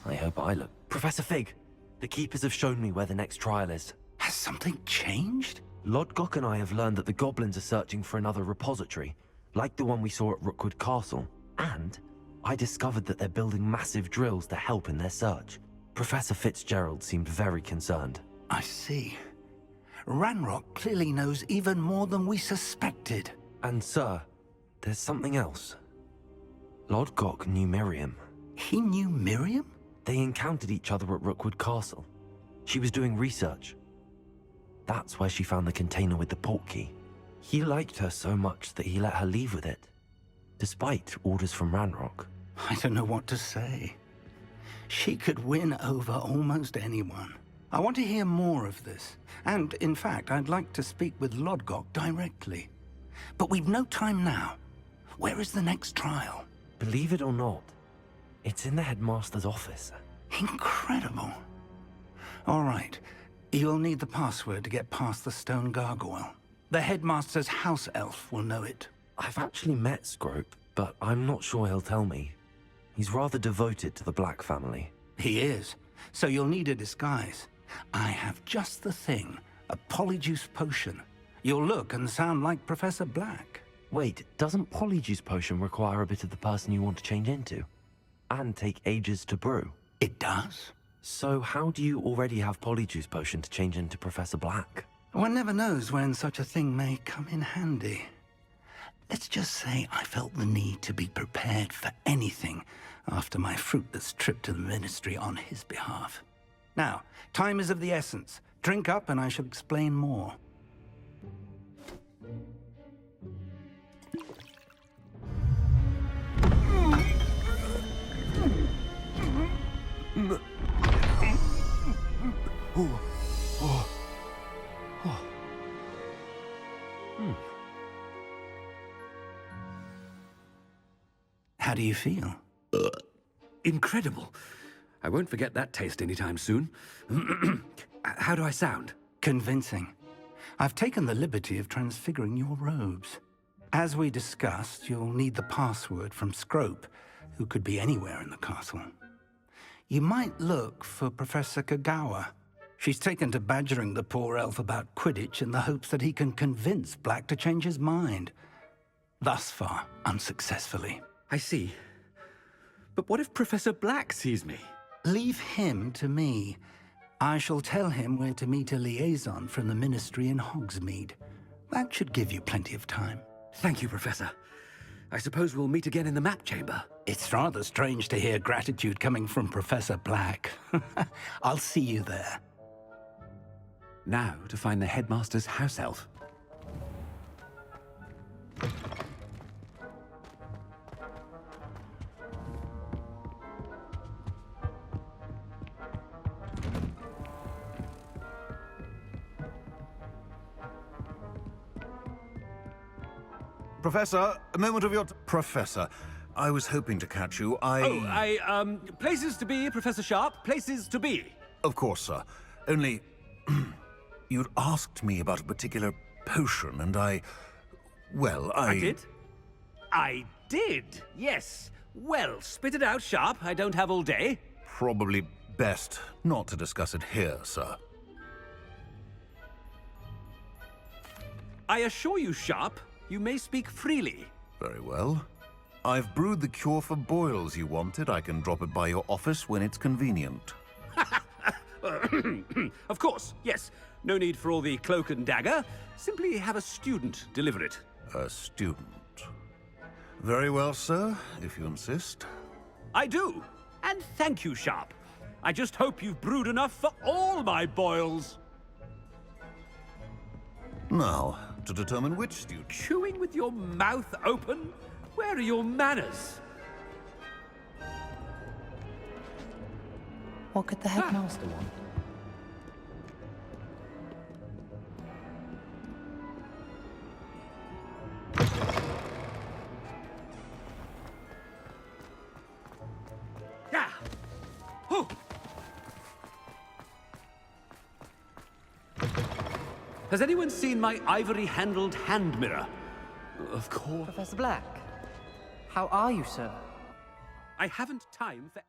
I hope I look... Professor Fig, the Keepers have shown me where the next trial is. Has something changed? Lodgok and I have learned that the goblins are searching for another repository, like the one we saw at Rookwood Castle. And I discovered that they're building massive drills to help in their search. Professor Fitzgerald seemed very concerned. I see. Ranrock clearly knows even more than we suspected. And sir, there's something else. Lodgok knew Miriam. He knew Miriam? They encountered each other at Rookwood Castle. She was doing research. That's where she found the container with the portkey. He liked her so much that he let her leave with it, despite orders from Ranrock. I don't know what to say. She could win over almost anyone. I want to hear more of this. And, in fact, I'd like to speak with Lodgok directly. But we've no time now. Where is the next trial? Believe it or not, it's in the headmaster's office. Incredible. All right. You'll need the password to get past the stone gargoyle. The headmaster's house elf will know it. I've actually met Scrope, but I'm not sure he'll tell me. He's rather devoted to the Black family. He is. So you'll need a disguise. I have just the thing. A polyjuice potion. You'll look and sound like Professor Black. Wait, doesn't Polyjuice Potion require a bit of the person you want to change into? And take ages to brew? It does? So how do you already have Polyjuice Potion to change into Professor Black? One never knows when such a thing may come in handy. Let's just say I felt the need to be prepared for anything after my fruitless trip to the Ministry on his behalf. Now, time is of the essence. Drink up and I shall explain more. How do you feel? Incredible. I won't forget that taste anytime soon. How do I sound? Convincing. I've taken the liberty of transfiguring your robes. As we discussed, you'll need the password from Scrope, who could be anywhere in the castle. You might look for Professor Kagawa. She's taken to badgering the poor elf about Quidditch in the hopes that he can convince Black to change his mind. Thus far, unsuccessfully. I see. But what if Professor Black sees me? Leave him to me. I shall tell him where to meet a liaison from the Ministry in Hogsmeade. That should give you plenty of time. Thank you, Professor. I suppose we'll meet again in the map chamber. It's rather strange to hear gratitude coming from Professor Black. I'll see you there. Now to find the headmaster's house elf. Professor, a moment of your... Professor, I was hoping to catch you. Places to be, Professor Sharp. Places to be. Of course, sir. Only... you'd asked me about a particular potion, and well, I did? I did, yes. Well, spit it out, Sharp. I don't have all day. Probably best not to discuss it here, sir. I assure you, Sharp, you may speak freely. Very well. I've brewed the cure for boils you wanted. I can drop it by your office when it's convenient. Of course, yes. No need for all the cloak and dagger. Simply have a student deliver it. A student. Very well, sir, if you insist. I do. And thank you, Sharp. I just hope you've brewed enough for all my boils. Now, to determine which student... Chewing with your mouth open? Where are your manners? What could the headmaster want? Ah! Oh! Has anyone seen my ivory-handled hand mirror? Of course. Professor Black, how are you, sir? I haven't time for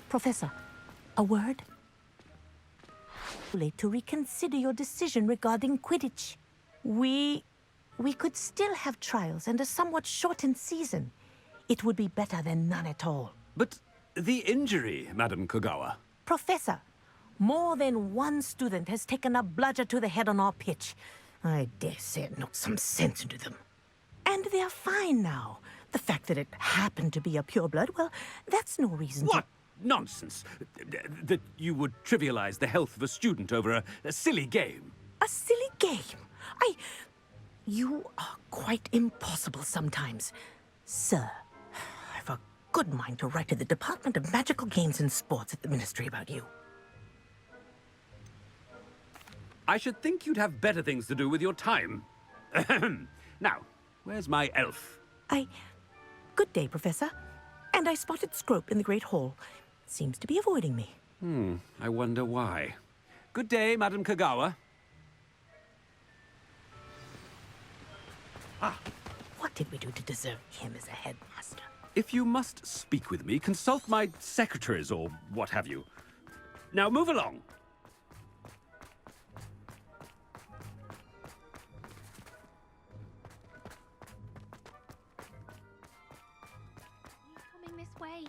Professor, a word? Too late to reconsider your decision regarding Quidditch. We could still have trials and a somewhat shortened season. It would be better than none at all. But the injury, Madam Kogawa. Professor, more than one student has taken a bludger to the head on our pitch. I dare say it knocked some sense into them. And they're fine now. The fact that it happened to be a pureblood, well, that's no reason What nonsense! That you would trivialize the health of a student over a silly game. A silly game? You are quite impossible sometimes. Sir, I've a good mind to write to the Department of Magical Games and Sports at the Ministry about you. I should think you'd have better things to do with your time. Now, where's my elf? Good day, Professor. And I spotted Scrope in the Great Hall. Seems to be avoiding me. I wonder why. Good day, Madam Kogawa. What did we do to deserve him as a headmaster? If you must speak with me, consult my secretaries or what have you. Now move along. Coming this way.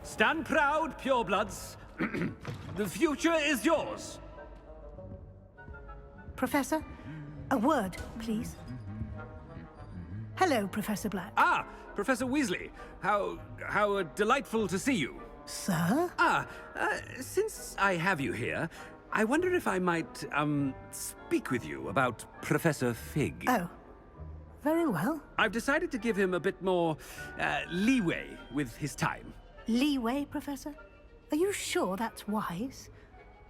Stand proud, purebloods. The future is yours. Professor, a word, please. Hello, Professor Black. Ah, Professor Weasley. How delightful to see you. Sir? Since I have you here, I wonder if I might, speak with you about Professor Fig. Oh, very well. I've decided to give him a bit more, leeway with his time. Leeway, Professor? Are you sure that's wise?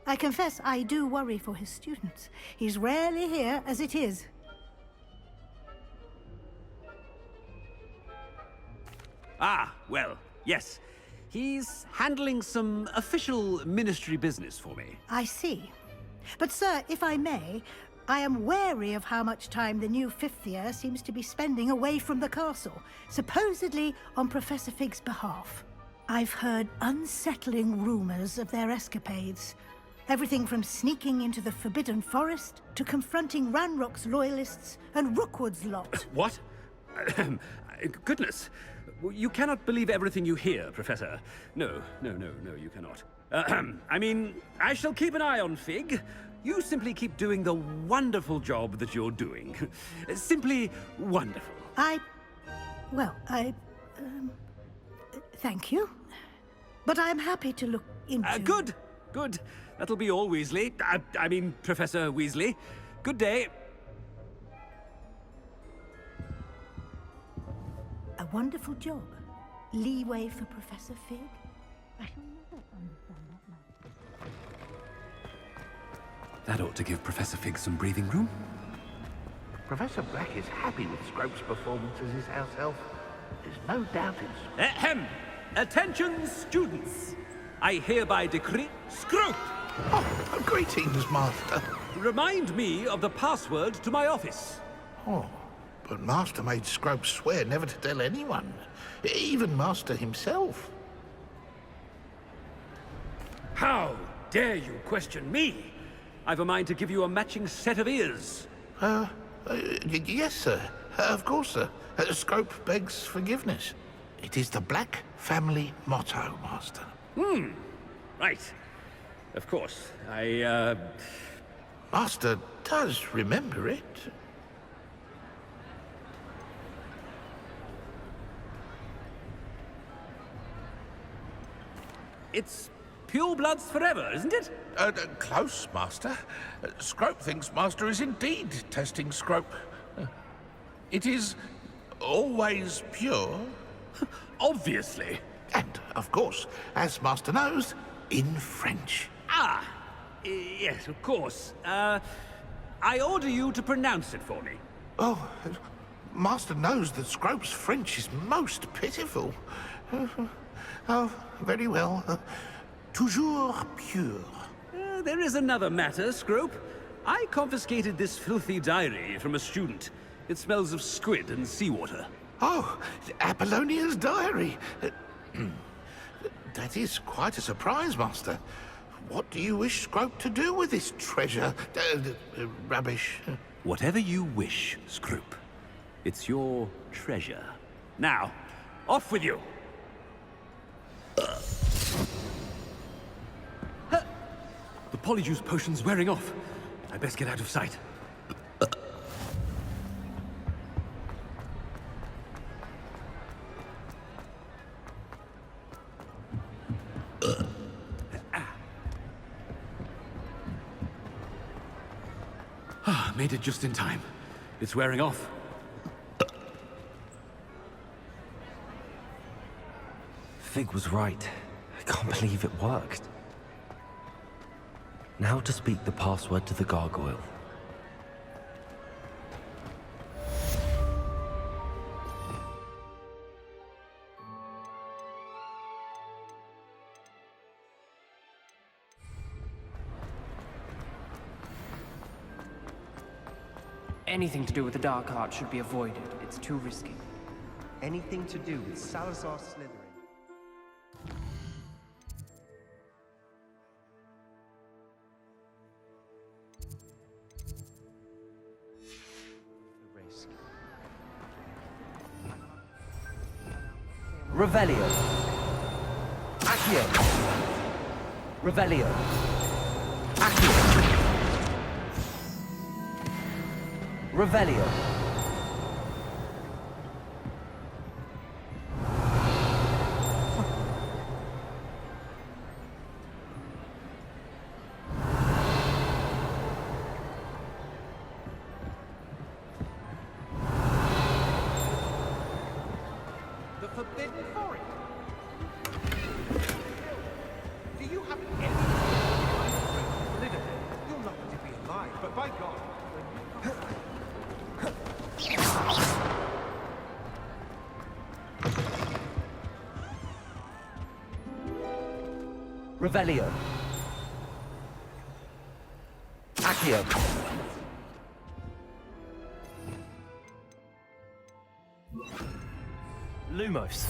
I confess I do worry for his students. He's rarely here as it is. Ah, well, yes. He's handling some official ministry business for me. I see. But, sir, if I may, I am wary of how much time the new fifth year seems to be spending away from the castle, supposedly on Professor Fig's behalf. I've heard unsettling rumors of their escapades. Everything from sneaking into the Forbidden Forest to confronting Ranrock's loyalists and Rookwood's lot. What? Goodness. You cannot believe everything you hear, Professor. No, you cannot. I mean, I shall keep an eye on Fig. You simply keep doing the wonderful job that you're doing. Simply wonderful. Thank you. But I'm happy to look into... Good, good. That'll be all, Weasley. I mean, Professor Weasley. Good day. A wonderful job. Leeway for Professor Fig? I shall never understand that man. That ought to give Professor Fig some breathing room. Professor Black is happy with Scrope's performance as his house elf. There's no doubt it's... Ahem! Attention, students! I hereby decree Scrope! Oh, greetings, Master. Remind me of the password to my office. Oh, but Master made Scrope swear never to tell anyone. Even Master himself. How dare you question me? I've a mind to give you a matching set of ears. Yes, sir. Of course, sir. Scrope begs forgiveness. It is the Black family motto, Master. Right. Of course. Master does remember it. It's pure bloods forever, isn't it? Close, Master. Scrope thinks Master is indeed testing Scrope. It is always pure. Obviously. And, of course, as Master knows, in French. Yes, of course. I order you to pronounce it for me. Oh, Master knows that Scrope's French is most pitiful. Oh, very well. Toujours pure. There is another matter, Scrope. I confiscated this filthy diary from a student. It smells of squid and seawater. Oh, Apollonia's diary. That is quite a surprise, Master. What do you wish Scrope to do with this treasure? Rubbish. Whatever you wish, Scrope. It's your treasure. Now, off with you! The polyjuice potion's wearing off. I best get out of sight. Made it just in time. It's wearing off. Fig was right. I can't believe it worked. Now to speak the password to the gargoyle. Anything to do with the dark art should be avoided. It's too risky. Anything to do with Salazar Slytherin. The risk. Revelio. Accio. Revelio. Accio. Revelio. The Forbidden Forest. Do you have any idea? You're not going to be alive, but by God. Revelio. Accio. Lumos.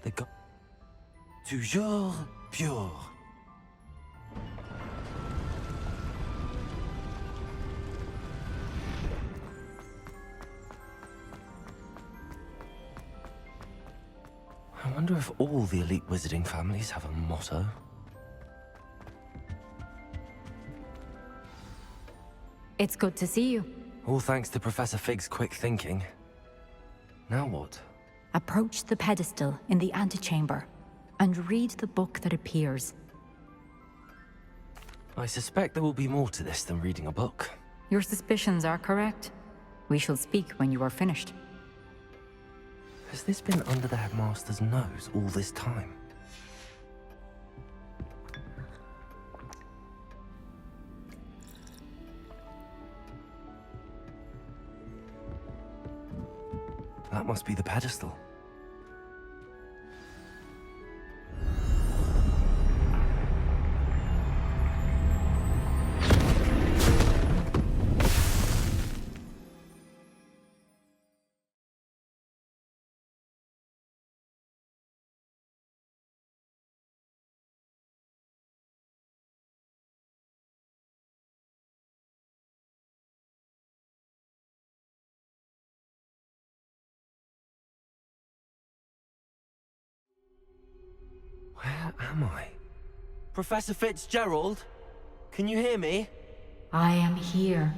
The go- Toujours pure. I wonder if all the elite wizarding families have a motto. It's good to see you. All thanks to Professor Fig's quick thinking. Now what? Approach the pedestal in the antechamber and read the book that appears. I suspect there will be more to this than reading a book. Your suspicions are correct. We shall speak when you are finished. Has this been under the headmaster's nose all this time? That must be the pedestal. Where am I? Professor Fitzgerald? Can you hear me? I am here.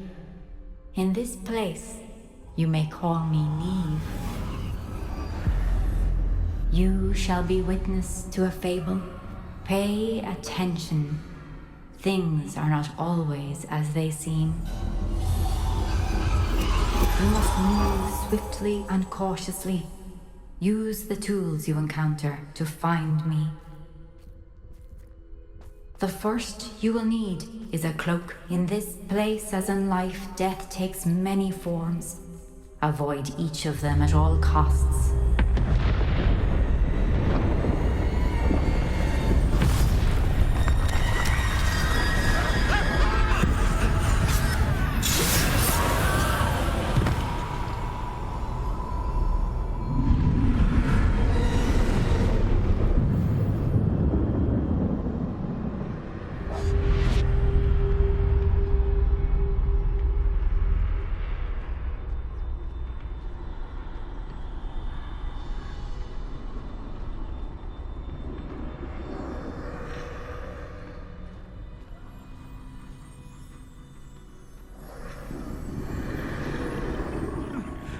In this place, you may call me Niamh. You shall be witness to a fable. Pay attention. Things are not always as they seem. You must move swiftly and cautiously. Use the tools you encounter to find me. The first you will need is a cloak. In this place, as in life, death takes many forms. Avoid each of them at all costs.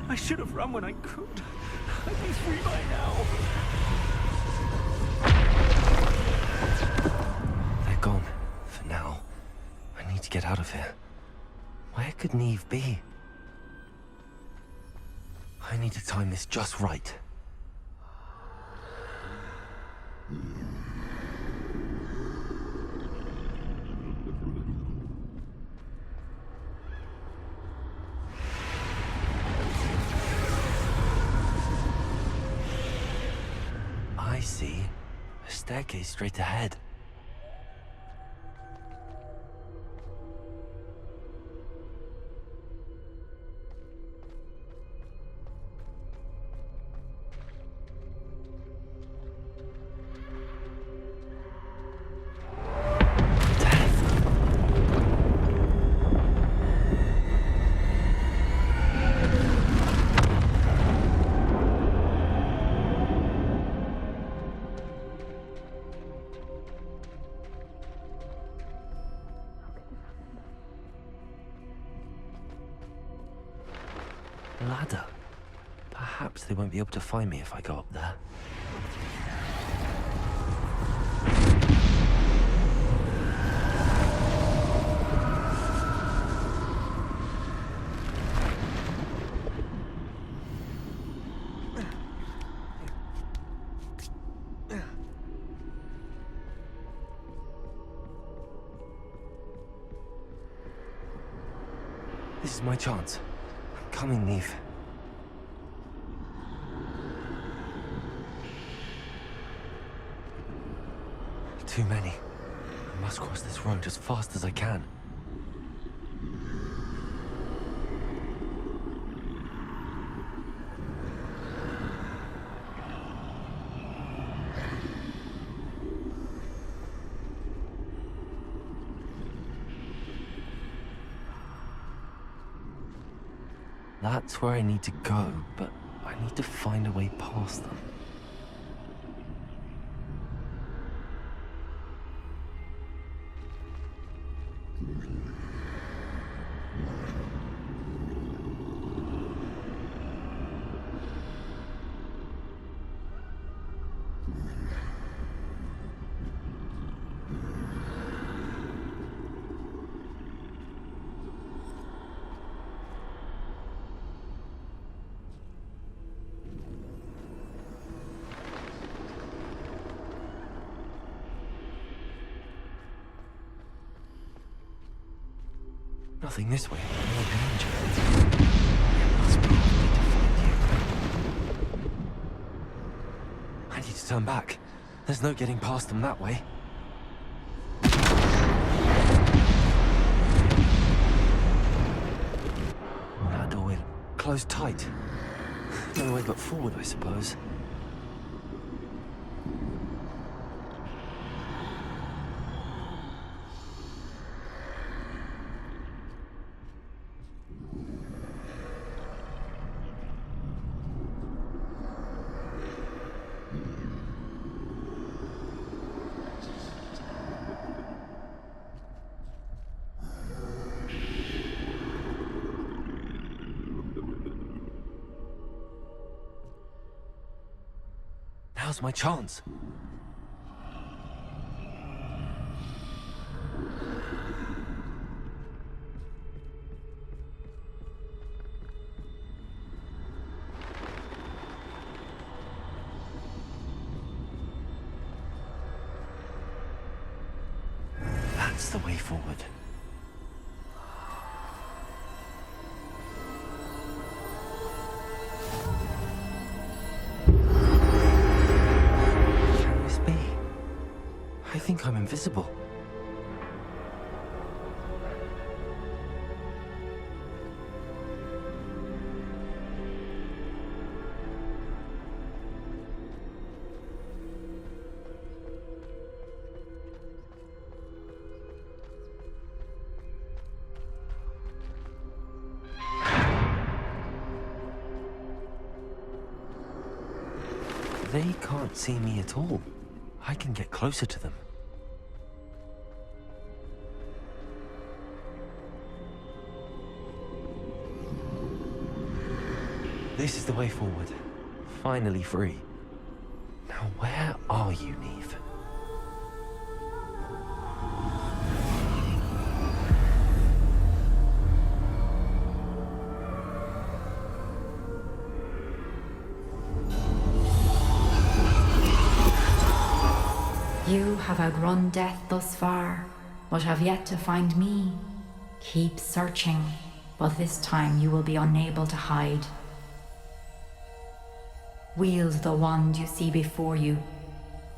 I should have run when I could. I'd be free by now. They're gone. For now. I need to get out of here. Where could Niamh be? I need to time this just right. see. A staircase straight ahead. Ladder. Perhaps they won't be able to find me if I go up there. This is my chance. I'm coming, Neve. Too many. I must cross this road as fast as I can. That's where I need to go, but I need to find a way past them. Nothing this way. More danger. It must be easy to find you. I need to turn back. There's no getting past them that way. That doorway closed tight. No way but forward, I suppose. Now's my chance. That's the way forward. I think I'm invisible. They can't see me at all. I can get closer to them. This is the way forward. Finally free. Now where are you, Neve? You have outrun death thus far, but have yet to find me. Keep searching, but this time you will be unable to hide. Wield the wand you see before you,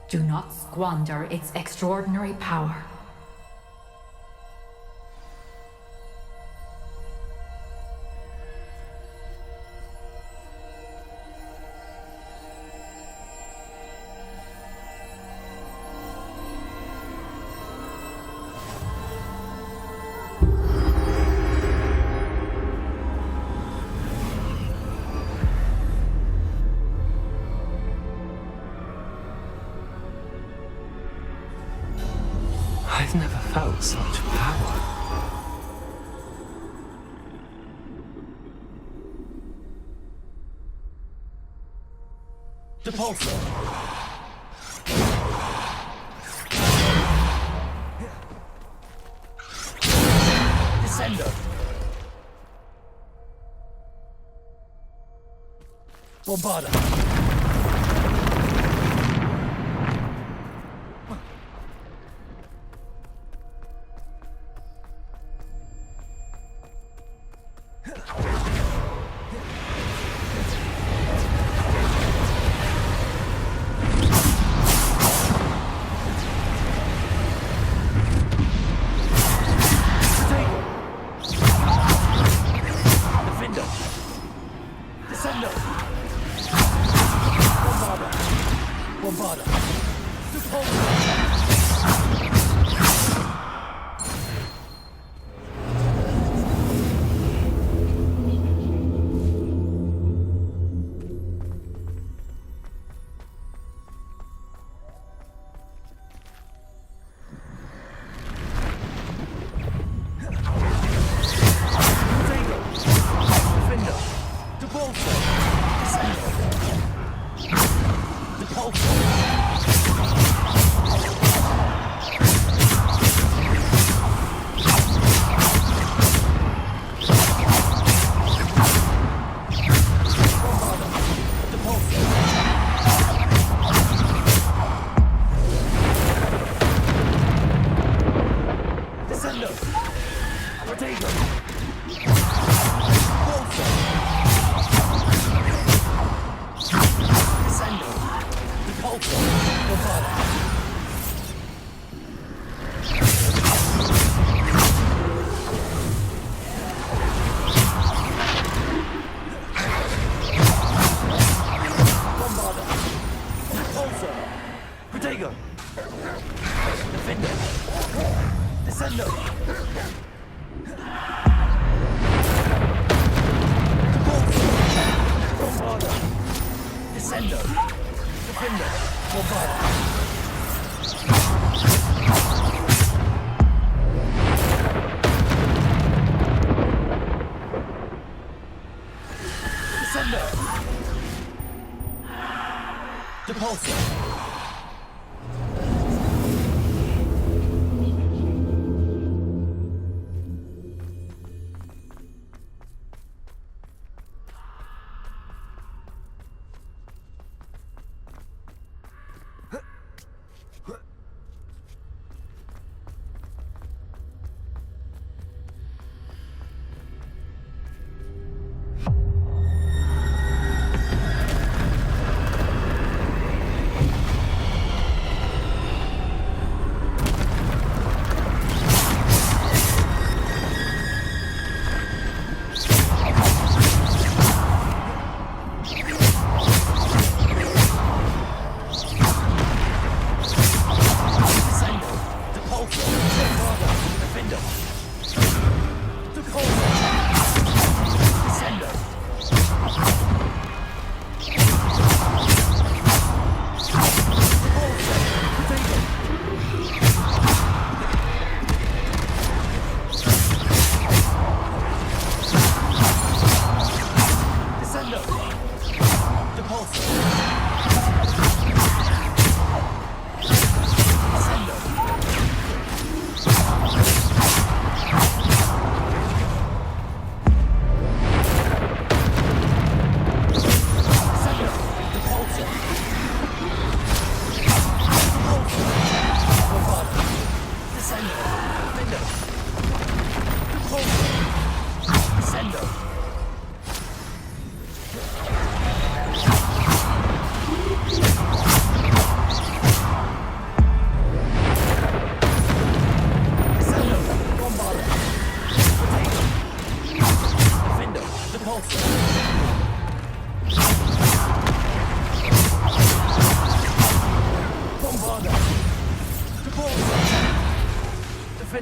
Do not squander its extraordinary power. I've never felt such power. Depulso. Descendo. Bombarda.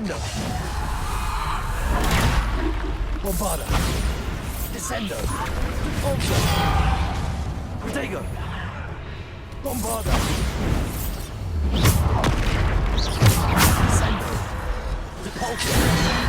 Defender. Bombarda. Descendo. Repulsor. Protego. Bombarda. Descendo. Repulsor.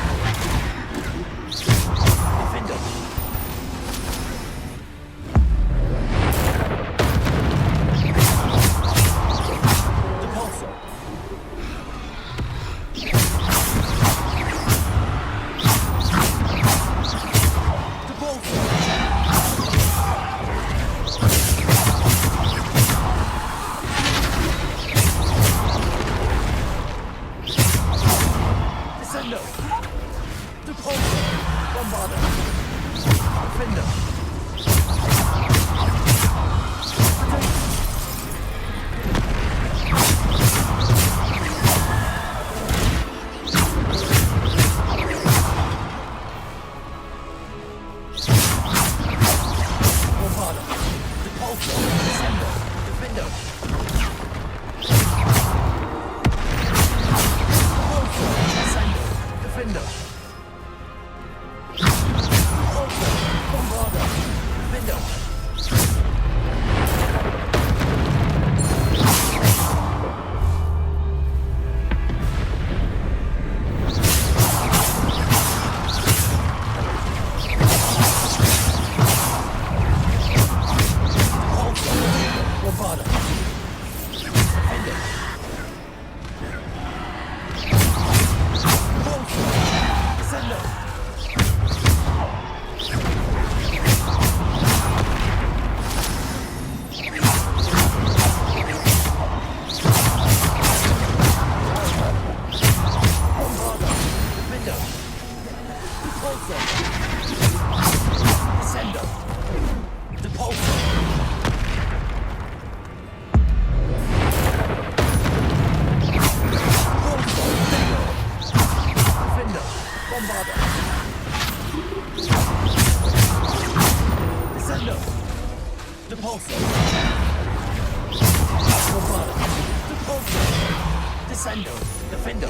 Defender.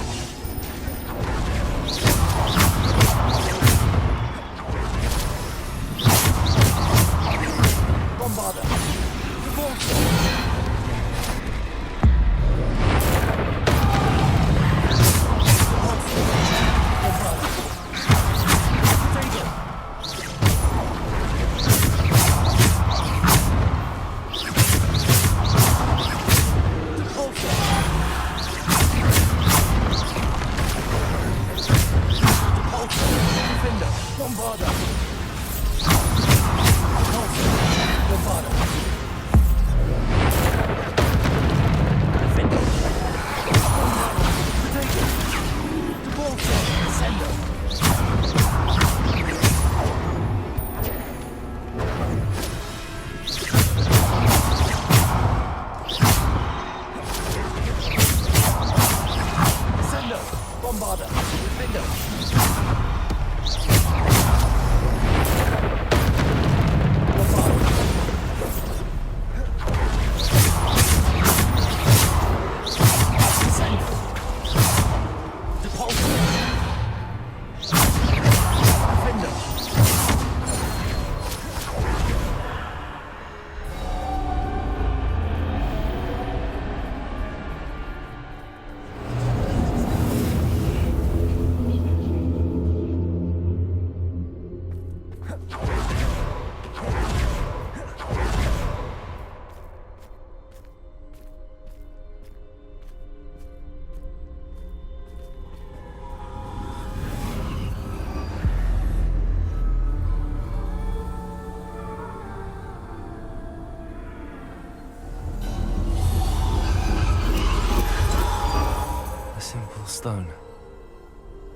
Stone.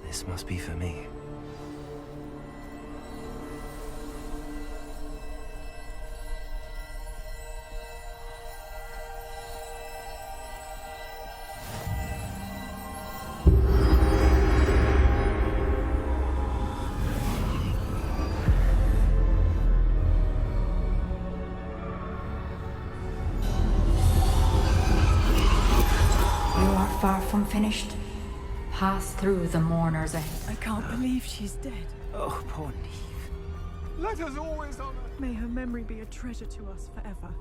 This must be for me. You are far from finished. pass through the mourners ahead. I can't believe she's dead. Oh, poor Neve. Let us always honor. May her memory be a treasure to us forever.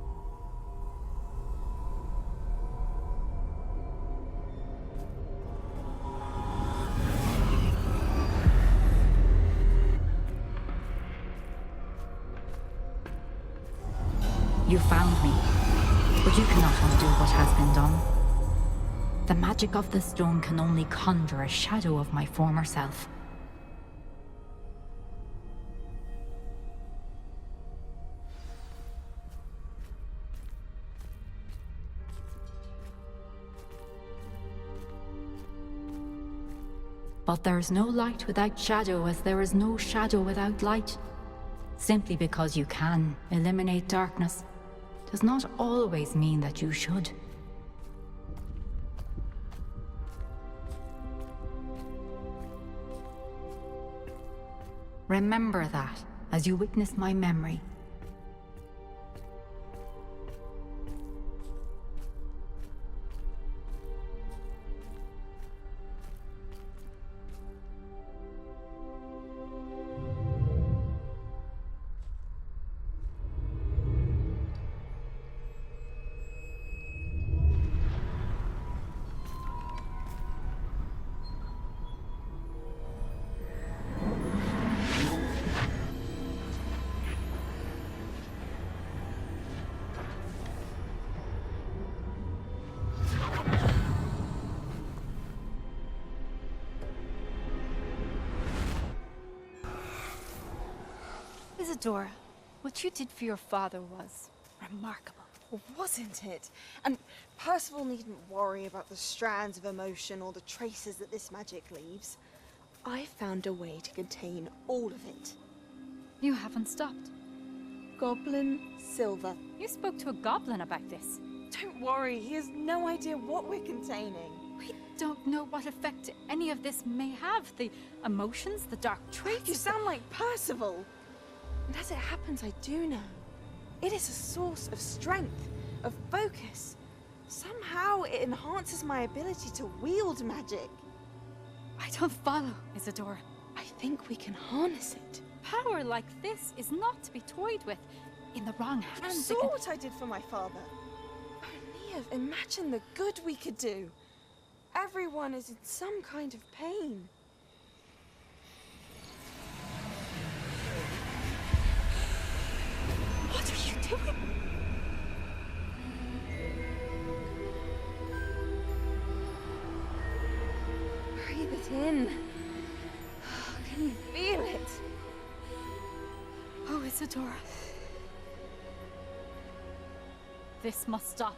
You found me, but you cannot undo what has been done. The magic of the stone can only conjure a shadow of my former self. But there is no light without shadow, as there is no shadow without light. Simply because you can eliminate darkness does not always mean that you should. Remember that as you witness my memory. Isadora, what you did for your father was remarkable. Well, wasn't it? And Percival needn't worry about the strands of emotion or the traces that this magic leaves. I found a way to contain all of it. You haven't stopped. Goblin Silver. You spoke to a goblin about this. Don't worry, he has no idea what we're containing. We don't know what effect any of this may have. The emotions, the dark traits. You sound like Percival. And as it happens, I do know. It is a source of strength, of focus. Somehow it enhances my ability to wield magic. I don't follow, Isadora. I think we can harness it. Power like this is not to be toyed with. In the wrong You hands, saw what I did for my father. Oh, Niamh, imagine the good we could do. Everyone is in some kind of pain. What are you doing? Breathe it in. Can you feel it? Oh, Isadora. This must stop.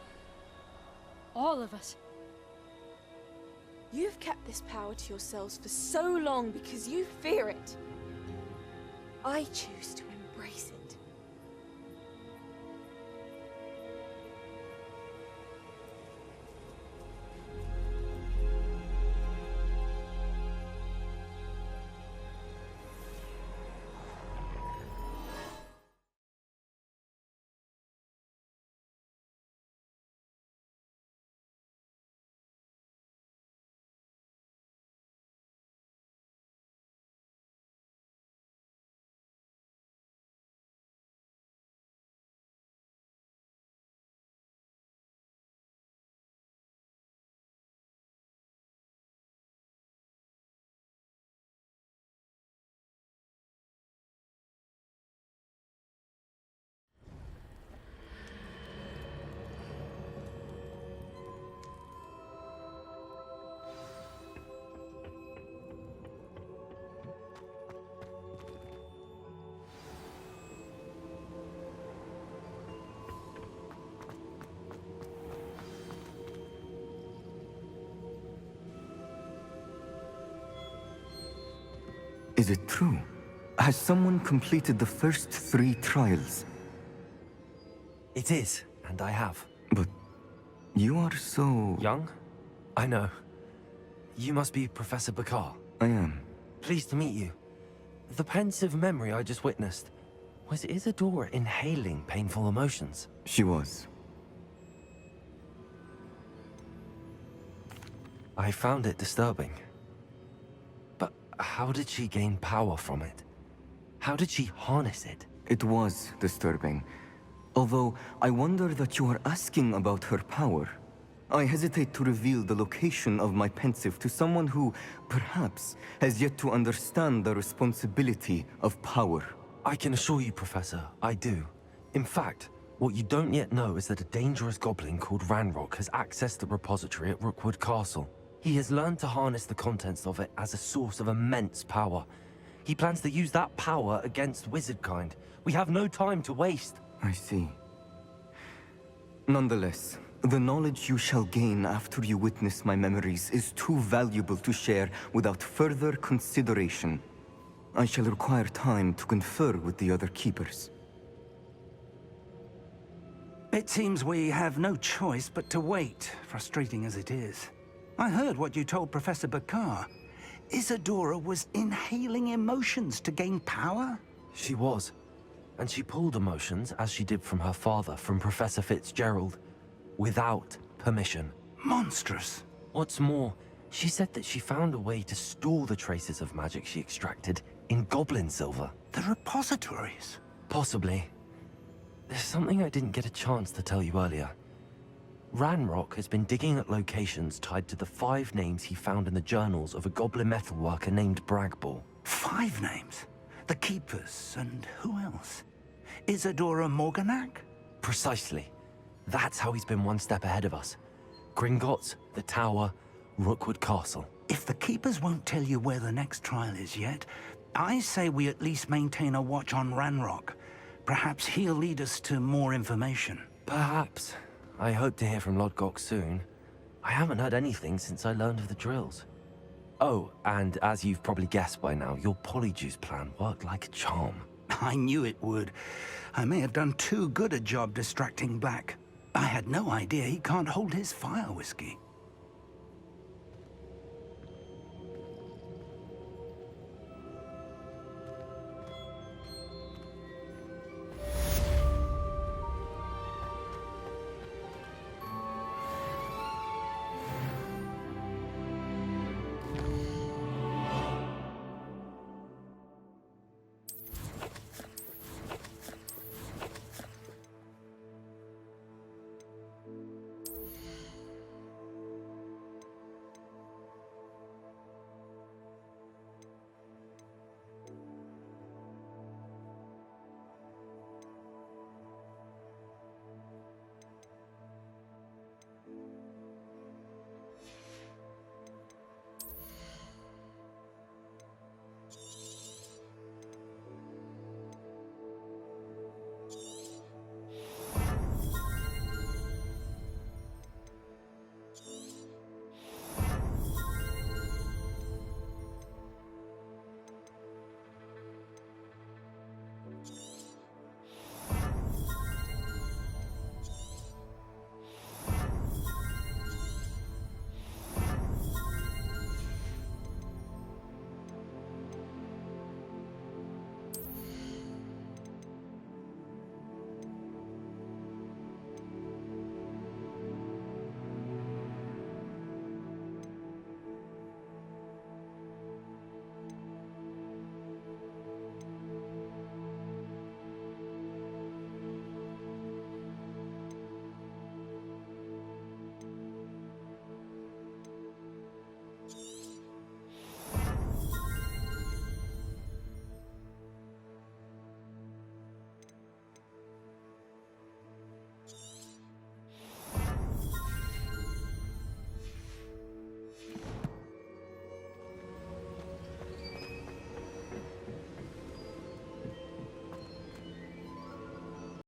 All of it. You've kept this power to yourselves for so long because you fear it. I choose to embrace it. Is it true? Has someone completed the first 3 trials? It is, and I have. But you are so... Young? I know. You must be Professor Bakar. I am. Pleased to meet you. The pensive memory I just witnessed, was Isadora inhaling painful emotions? She was. I found it disturbing. how did she gain power from it? How did she harness it? It was disturbing. Although, I wonder that you are asking about her power. I hesitate to reveal the location of my pensive to someone who, perhaps, has yet to understand the responsibility of power. I can assure you, Professor, I do. In fact, what you don't yet know is that a dangerous goblin called Ranrock has accessed the repository at Rookwood Castle. He has learned to harness the contents of it as a source of immense power. He plans to use that power against wizardkind. We have no time to waste. I see. Nonetheless, the knowledge you shall gain after you witness my memories is too valuable to share without further consideration. I shall require time to confer with the other keepers. It seems we have no choice but to wait, frustrating as it is. I heard what you told Professor Bakar. Isadora was inhaling emotions to gain power? She was. And she pulled emotions, as she did from her father, from Professor Fitzgerald, without permission. Monstrous. What's more, she said that she found a way to store the traces of magic she extracted in goblin silver. The repositories? Possibly. There's something I didn't get a chance to tell you earlier. Ranrock has been digging at locations tied to the 5 names he found in the journals of a goblin metalworker named Bragball. 5 names? The Keepers, and who else? Isadora Morganac? Precisely. That's how he's been one step ahead of us. Gringotts, the Tower, Rookwood Castle. If the Keepers won't tell you where the next trial is yet, I say we at least maintain a watch on Ranrock. Perhaps he'll lead us to more information. Perhaps. I hope to hear from Lodgok soon. I haven't heard anything since I learned of the drills. Oh, and as you've probably guessed by now, your polyjuice plan worked like a charm. I knew it would. I may have done too good a job distracting Black. I had no idea he can't hold his fire whiskey.